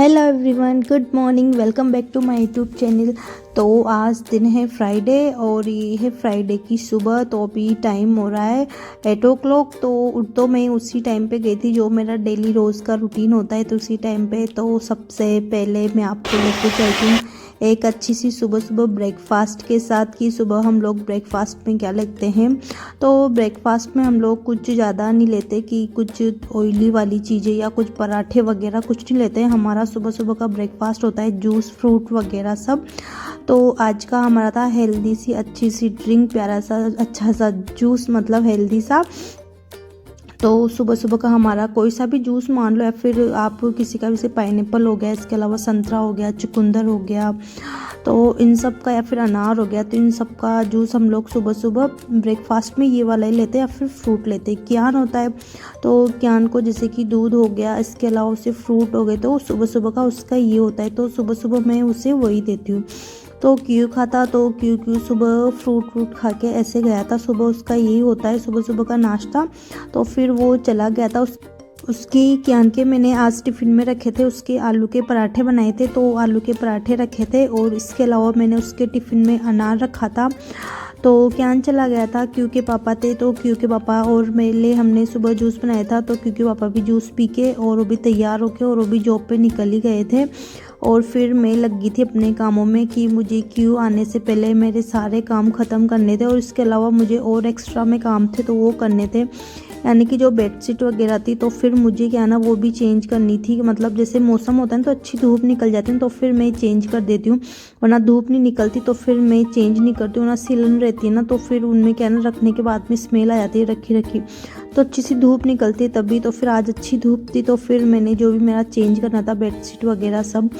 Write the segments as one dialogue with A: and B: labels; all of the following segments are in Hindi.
A: Hello everyone, good morning. Welcome back to my YouTube channel. तो आज दिन है फ्राइडे और ये है फ्राइडे की सुबह। तो अभी टाइम हो रहा है 8 o'clock। तो मैं उसी टाइम पे गई थी जो मेरा डेली रोज़ का रूटीन होता है। तो उसी टाइम पे तो सबसे पहले मैं आपको लेके चलती हूँ एक अच्छी सी सुबह सुबह ब्रेकफास्ट के साथ कि सुबह हम लोग ब्रेकफास्ट में क्या लेते हैं। तो ब्रेकफास्ट में हम लोग कुछ ज़्यादा नहीं लेते कि कुछ ऑयली वाली चीज़ें या कुछ पराठे वगैरह कुछ नहीं लेते हैं। हमारा सुबह सुबह का ब्रेकफास्ट होता है जूस फ्रूट वगैरह सब। तो आज का हमारा था हेल्दी सी अच्छी सी ड्रिंक, प्यारा सा अच्छा सा जूस, मतलब हेल्दी सा। तो सुबह सुबह का हमारा कोई सा भी जूस मान लो, या फिर आप किसी का भी, जैसे पाइनएप्पल हो गया, इसके अलावा संतरा हो गया, चुकंदर हो गया, तो इन सब का, या फिर अनार हो गया, तो इन सब का जूस हम लोग सुबह सुबह ब्रेकफास्ट में ये वाला ही लेते हैं। या फिर फ्रूट लेते हैं, क्यान होता है तो क्यान को जैसे कि दूध हो गया, इसके अलावा उसे फ्रूट हो गए, तो सुबह सुबह का उसका ये होता है। तो सुबह सुबह मैं उसे वही देती हूँ। तो क्यों खाता, तो क्यों सुबह फ्रूट खा के ऐसे गया था। सुबह उसका यही होता है सुबह सुबह का नाश्ता। तो फिर वो चला गया था। उसकी क्यान के मैंने आज टिफ़िन में रखे थे, उसके आलू के पराठे बनाए थे, तो आलू के पराठे रखे थे। और इसके अलावा मैंने उसके टिफ़िन में अनार रखा था। तो क्यान चला गया था, क्योंकि पापा थे, तो क्योंकि पापा और मेरे लिए हमने सुबह जूस बनाया था। तो क्योंकि पापा भी जूस पी के और वो भी तैयार होके और वो भी जॉब पे निकल ही गए थे। और फिर मैं लगी थी अपने कामों में कि मुझे क्यों आने से पहले मेरे सारे काम ख़त्म करने थे। और इसके अलावा मुझे और एक्स्ट्रा में काम थे तो वो करने थे, यानी कि जो बेडशीट वगैरह थी। तो फिर मुझे क्या ना वो भी चेंज करनी थी। मतलब जैसे मौसम होता है तो अच्छी धूप निकल जाती है तो फिर मैं चेंज कर देती हूँ, वरना धूप नहीं निकलती तो फिर मैं चेंज नहीं करती हूँ। ना सिलन रहती है ना, तो फिर उनमें क्या ना रखने के बाद में स्मेल आ जाती है रखी रखी। तो अच्छी सी धूप निकलती है तभी। तो फिर आज अच्छी धूप थी तो फिर मैंने जो भी मेरा चेंज करना था बेडशीट वगैरह सब,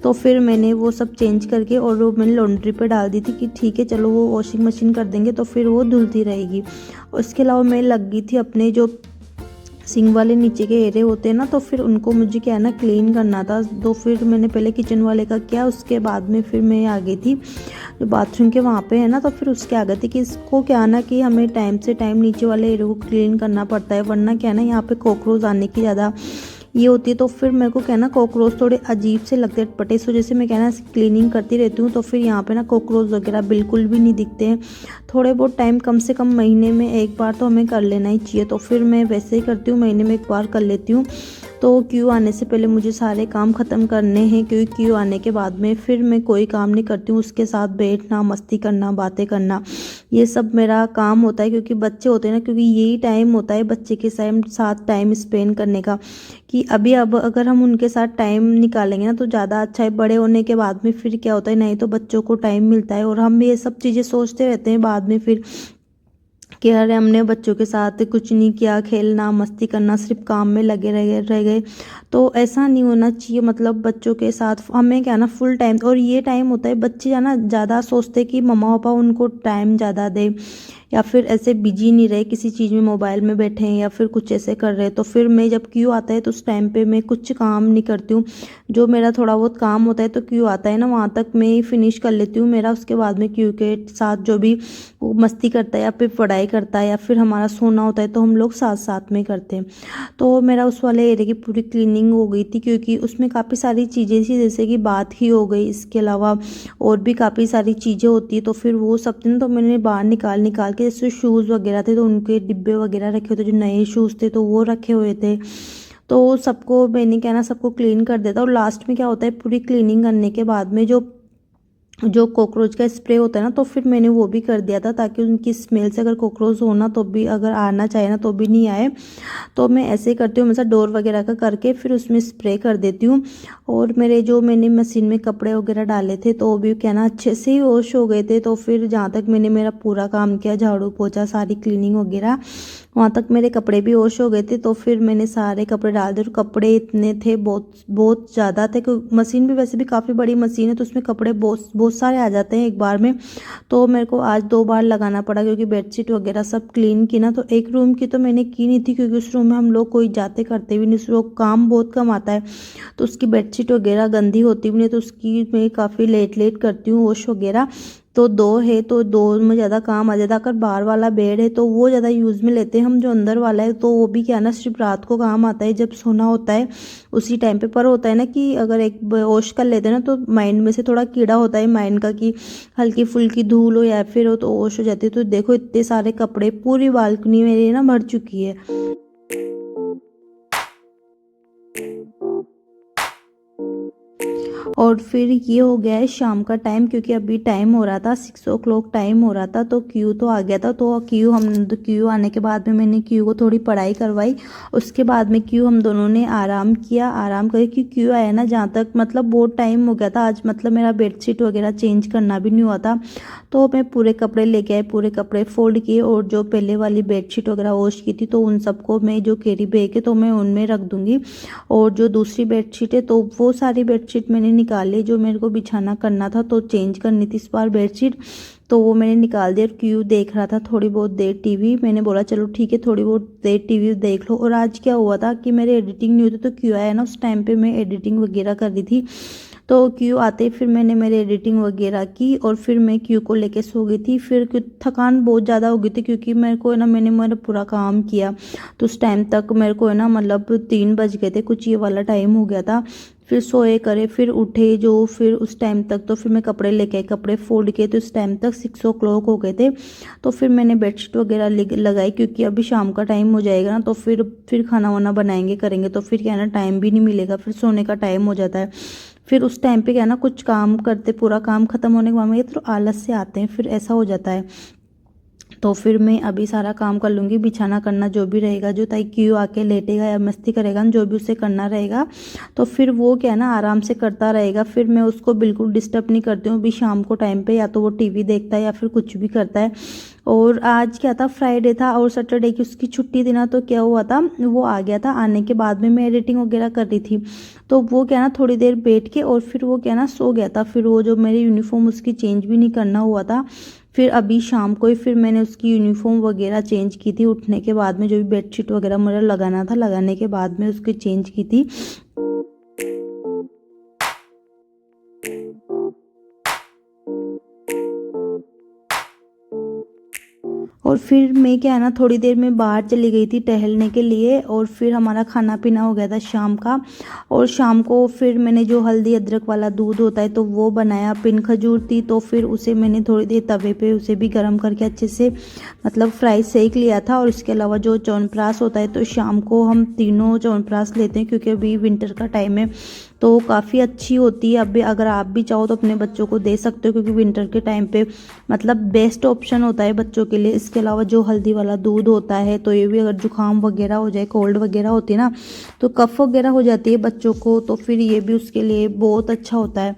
A: तो फिर मैंने वो सब चेंज करके और वो मैंने लॉन्ड्री पे डाल दी थी कि ठीक है चलो वो वॉशिंग मशीन कर देंगे तो फिर वो धुलती रहेगी। उसके अलावा मैं लग गई थी अपने जो सिंक वाले नीचे के एरिया होते हैं ना, तो फिर उनको मुझे क्या है ना क्लीन करना था। तो फिर मैंने पहले किचन वाले का किया, उसके बाद में फिर मैं आ गई थी जो बाथरूम के वहाँ पे है ना, तो फिर उसके आ गए थे कि इसको क्या ना कि हमें टाइम से टाइम नीचे वाले एरिया को क्लीन करना पड़ता है, वरना क्या है ना यहाँ पे कॉकरोच आने की ज़्यादा ये होती है। तो फिर मेरे को क्या ना कॉकरोच थोड़े अजीब से लगते हैं अटपटे, सो जैसे मैं क्या ना क्लीनिंग करती रहती हूँ तो फिर यहाँ पे ना कॉकरोच वगैरह बिल्कुल भी नहीं दिखते हैं। थोड़े बहुत टाइम, कम से कम महीने में एक बार तो हमें कर लेना ही चाहिए। तो फिर मैं वैसे ही करती हूँ, महीने में एक बार कर लेती हूँ। तो क्यू आने से पहले मुझे सारे काम ख़त्म करने हैं, क्योंकि क्यू आने के बाद में फिर मैं कोई काम नहीं करती हूँ। उसके साथ बैठना, मस्ती करना, बातें करना, ये सब मेरा काम होता है। क्योंकि बच्चे होते हैं ना, क्योंकि यही टाइम होता है बच्चे के साथ टाइम स्पेंड करने का, कि अब अगर हम उनके साथ टाइम निकालेंगे ना तो ज़्यादा अच्छा है। बड़े होने के बाद में फिर क्या होता है, नहीं तो बच्चों को टाइम मिलता है और हम ये सब चीज़ें सोचते रहते हैं बाद में फिर कि अरे हमने बच्चों के साथ कुछ नहीं किया, खेलना मस्ती करना, सिर्फ काम में लगे रह गए। तो ऐसा नहीं होना चाहिए। मतलब बच्चों के साथ हमें क्या ना फुल टाइम, और ये टाइम होता है बच्चे है ना ज़्यादा सोचते कि मम्मा पापा उनको टाइम ज़्यादा दे, या फिर ऐसे बिजी नहीं रहे किसी चीज़ में, मोबाइल में बैठे हैं या फिर कुछ ऐसे कर रहे हैं। तो फिर मैं जब क्यों आता है तो उस टाइम पे मैं कुछ काम नहीं करती हूँ। जो मेरा थोड़ा बहुत काम होता है तो क्यों आता है ना वहाँ तक मैं ही फिनिश कर लेती हूँ मेरा। उसके बाद में क्यों के साथ जो भी वो मस्ती करता है या फिर पढ़ाई करता है या फिर हमारा सोना होता है तो हम लोग साथ साथ में करते हैं। तो मेरा उस वाले एरिया की पूरी क्लीनिंग हो गई थी, क्योंकि उसमें काफ़ी सारी चीज़ें थी, जैसे कि बात ही हो गई, इसके अलावा और भी काफ़ी सारी चीज़ें होती है। तो फिर वो सब दिन तो मैंने बाहर निकाल के, जैसे शूज़ वगैरह थे तो उनके डिब्बे वगैरह रखे हुए थे, जो नए शूज़ थे तो वो रखे हुए थे। तो सबको मैंने क्या ना सबको क्लीन कर देता। और लास्ट में क्या होता है, पूरी क्लीनिंग करने के बाद में जो जो कॉकरोच का स्प्रे होता है ना, तो फिर मैंने वो भी कर दिया था, ताकि उनकी स्मेल से अगर कॉकरोच हो ना तो भी, अगर आना चाहे ना तो भी नहीं आए। तो मैं ऐसे ही करती हूँ, हमेशा डोर वगैरह का करके फिर उसमें स्प्रे कर देती हूँ। और मेरे जो मैंने मशीन में कपड़े वगैरह डाले थे तो वो भी क्या ना अच्छे से ही वॉश हो गए थे। तो फिर जहाँ तक मैंने मेरा पूरा काम किया, झाड़ू पोछा सारी क्लीनिंग वगैरह, वहाँ तक मेरे कपड़े भी वॉश हो गए थे। तो फिर मैंने सारे कपड़े डाल दिए। और कपड़े इतने थे, बहुत बहुत ज़्यादा थे, क्योंकि मशीन भी वैसे भी काफ़ी बड़ी मशीन है तो उसमें कपड़े बहुत बहुत सारे आ जाते हैं एक बार में। तो मेरे को आज 2 बार लगाना पड़ा, क्योंकि बेडशीट वगैरह सब क्लीन की ना। तो एक रूम की तो मैंने की नहीं थी, क्योंकि उस रूम में हम लोग कोई जाते करते भी नहीं, उस लोग काम बहुत कम आता है तो उसकी बेडशीट वगैरह गंदी होती भी नहीं, तो उसकी मैं काफ़ी लेट करती हूँ वॉश वगैरह। तो 2 है तो 2 में ज़्यादा काम आ जाता। अगर बाहर वाला बेड है तो वो ज़्यादा यूज़ में लेते हैं हम। जो अंदर वाला है तो वो भी क्या है ना, सिर्फ रात को काम आता है, जब सोना होता है उसी टाइम पे। पर होता है ना कि अगर एक वॉश कर लेते हैं ना तो माइंड में से थोड़ा कीड़ा होता है माइंड का, कि हल्की फुल्की धूल हो या फिर हो तो वॉश हो जाती है। तो देखो इतने सारे कपड़े, पूरी बालकनी मेरी ना भर चुकी है। और फिर ये हो गया है शाम का टाइम, क्योंकि अभी टाइम हो रहा था 6 o'clock टाइम हो रहा था। तो क्यू तो आ गया था। तो क्यू आने के बाद में मैंने क्यू को थोड़ी पढ़ाई करवाई। उसके बाद में क्यू हम दोनों ने आराम किया। आराम करके कि क्यू आया ना, जहाँ तक मतलब बहुत टाइम हो गया था आज, मतलब मेरा बेडशीट वगैरह चेंज करना भी नहीं हुआ था। तो मैं पूरे कपड़े लेके आई, पूरे कपड़े फोल्ड किए, और जो पहले वाली बेडशीट वगैरह वॉश की थी तो उन सबको मैं जो कैरी बैग है तो मैं उनमें रख दूंगी। और जो दूसरी बेडशीट है तो वो सारी बेडशीट मैंने निकाल ली, जो मेरे को बिछाना करना था तो चेंज करनी थी इस बार बेडशीट, तो वो मैंने निकाल दिया। क्यों देख रहा था थोड़ी बहुत देर टीवी, मैंने बोला चलो ठीक है थोड़ी बहुत देर टीवी देख लो। और आज क्या हुआ था कि मेरे एडिटिंग नहीं होती, तो क्यों आया ना उस टाइम पे मैं एडिटिंग वगैरह कर रही थी। तो क्यू आते फिर मैंने मेरी एडिटिंग वगैरह की, और फिर मैं क्यू को लेके सो गई थी। फिर थकान बहुत ज़्यादा हो गई थी, क्योंकि मेरे को है ना, मैंने मेरा पूरा काम किया। तो उस टाइम तक मेरे को है ना, मतलब 3 बज गए थे कुछ, ये वाला टाइम हो गया था। फिर सोए करे, फिर उठे जो, फिर उस टाइम तक तो फिर मैं कपड़े लेके आई, कपड़े फोल्ड किए, तो उस टाइम तक 6 o'clock हो गए थे। तो फिर मैंने बेडशीट वगैरह लगाई, क्योंकि अभी शाम का टाइम हो जाएगा ना, तो फिर खाना वाना बनाएंगे करेंगे, तो फिर क्या है ना टाइम भी नहीं मिलेगा, फिर सोने का टाइम हो जाता है। फिर उस टाइम पे क्या है ना, कुछ काम करते पूरा काम खत्म होने के बाद में ये तो आलस से आते हैं, फिर ऐसा हो जाता है। तो फिर मैं अभी सारा काम कर लूँगी, बिछाना करना जो भी रहेगा, जो ताकि क्यों आके लेटेगा या मस्ती करेगा जो भी उसे करना रहेगा, तो फिर वो क्या है ना आराम से करता रहेगा। फिर मैं उसको बिल्कुल डिस्टर्ब नहीं करती हूँ। अभी शाम को टाइम पे या तो वो टीवी देखता है या फिर कुछ भी करता है। और आज क्या था, फ्राइडे था और सैटरडे की उसकी छुट्टी थी ना, तो क्या हुआ था, वो आ गया था। आने के बाद में मैं एडिटिंग वगैरह कर रही थी, तो वो क्या ना थोड़ी देर बैठ के और फिर वो क्या ना सो गया था। फिर वो जो मेरी यूनिफॉर्म उसकी चेंज भी नहीं करना हुआ था। फिर अभी शाम को ही फिर मैंने उसकी यूनिफॉर्म वगैरह चेंज की थी, उठने के बाद में जो भी बेडशीट वगैरह मुझे लगाना था, लगाने के बाद में उसकी चेंज की थी। और फिर मैं क्या है ना थोड़ी देर में बाहर चली गई थी टहलने के लिए, और फिर हमारा खाना पीना हो गया था शाम का। और शाम को फिर मैंने जो हल्दी अदरक वाला दूध होता है तो वो बनाया, पिन खजूर थी, तो फिर उसे मैंने थोड़ी देर तवे पे उसे भी गर्म करके अच्छे से मतलब फ्राई सेक लिया था। और इसके अलावा जो च्यवनप्राश होता है तो शाम को हम तीनों च्यवनप्राश लेते हैं, क्योंकि अभी विंटर का टाइम है तो काफ़ी अच्छी होती है। अभी अगर आप भी चाहो तो अपने बच्चों को दे सकते हो, क्योंकि विंटर के टाइम पे मतलब बेस्ट ऑप्शन होता है बच्चों के लिए। इसके अलावा जो हल्दी वाला दूध होता है तो ये भी अगर जुकाम वगैरह हो जाए, कोल्ड वगैरह होती है ना, तो कफ वगैरह हो जाती है बच्चों को, तो फिर ये भी उसके लिए बहुत अच्छा होता है।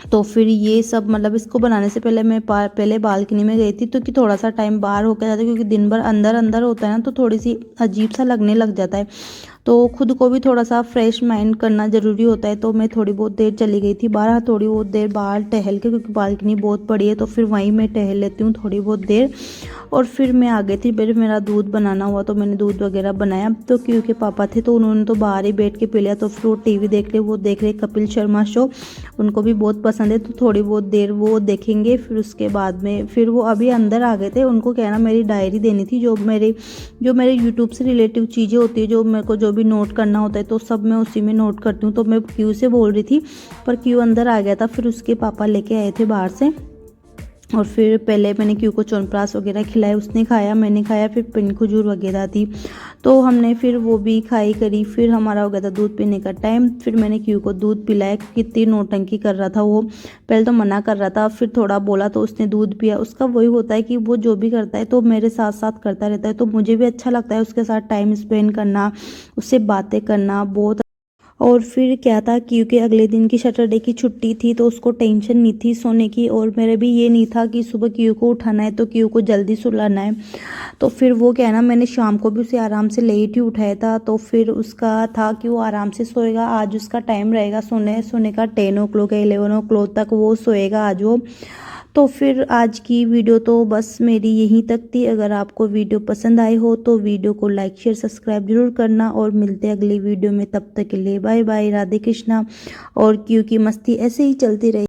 A: तो फिर ये सब मतलब इसको बनाने से पहले मैं पहले बालकनी में गई थी, तो कि थोड़ा सा टाइम बाहर होकर जाता है, क्योंकि दिन भर अंदर अंदर होता है ना, तो थोड़ी सी अजीब सा लगने लग जाता है। तो खुद को भी थोड़ा सा फ्रेश माइंड करना ज़रूरी होता है। तो मैं थोड़ी बहुत देर चली गई थी बाहर, थोड़ी बहुत देर बाहर टहल के, क्योंकि बालकनी बहुत बड़ी है तो फिर वहीं मैं टहल लेती हूँ थोड़ी बहुत देर। और फिर मैं आ गई थी, फिर मेरा दूध बनाना हुआ तो मैंने दूध वगैरह बनाया। तो क्योंकि पापा थे तो उन्होंने तो बाहर ही बैठ के पी लिया, तो फिर वो टीवी देख रहे, वो देख रहे कपिल शर्मा शो, उनको भी बहुत पसंद है, तो थोड़ी बहुत देर वो देखेंगे। फिर उसके बाद में फिर वो अभी अंदर आ गए थे, उनको कहना मेरी डायरी देनी थी, जो मेरे यूट्यूब से रिलेटिव चीज़ें होती है, जो मेरे को जो भी नोट करना होता है तो सब मैं उसी में नोट करती हूँ। तो मैं क्यू से बोल रही थी, पर क्यू अंदर आ गया था, फिर उसके पापा लेके आए थे बाहर से। और फिर पहले मैंने क्यू को च्यवनप्राश वगैरह खिलाए, उसने खाया, मैंने खाया, फिर पिन खजूर वगैरह थी तो हमने फिर वो भी खाई करी। फिर हमारा हो गया था दूध पीने का टाइम, फिर मैंने क्यू को दूध पिलाया। कितनी नौटंकी कर रहा था वो, पहले तो मना कर रहा था, फिर थोड़ा बोला तो उसने दूध पिया। उसका वही होता है कि वो जो भी करता है तो मेरे साथ साथ करता रहता है, तो मुझे भी अच्छा लगता है उसके साथ टाइम स्पेंड करना, उससे बातें करना बहुत। और फिर क्या था, क्योंकि अगले दिन की सैटरडे की छुट्टी थी तो उसको टेंशन नहीं थी सोने की, और मेरे भी ये नहीं था कि सुबह क्यू को उठाना है तो क्यू को जल्दी सुलाना है। तो फिर वो क्या है ना, मैंने शाम को भी उसे आराम से लेट ही उठाया था, तो फिर उसका था कि वो आराम से सोएगा। आज उसका टाइम रहेगा सोने का 10 o'clock या 11 o'clock तक वो सोएगा आज वो। तो फिर आज की वीडियो तो बस मेरी यहीं तक थी। अगर आपको वीडियो पसंद आई हो तो वीडियो को लाइक शेयर सब्सक्राइब जरूर करना, और मिलते हैं अगली वीडियो में। तब तक के लिए बाय बाय, राधे कृष्णा। और क्योंकि मस्ती ऐसे ही चलती रही।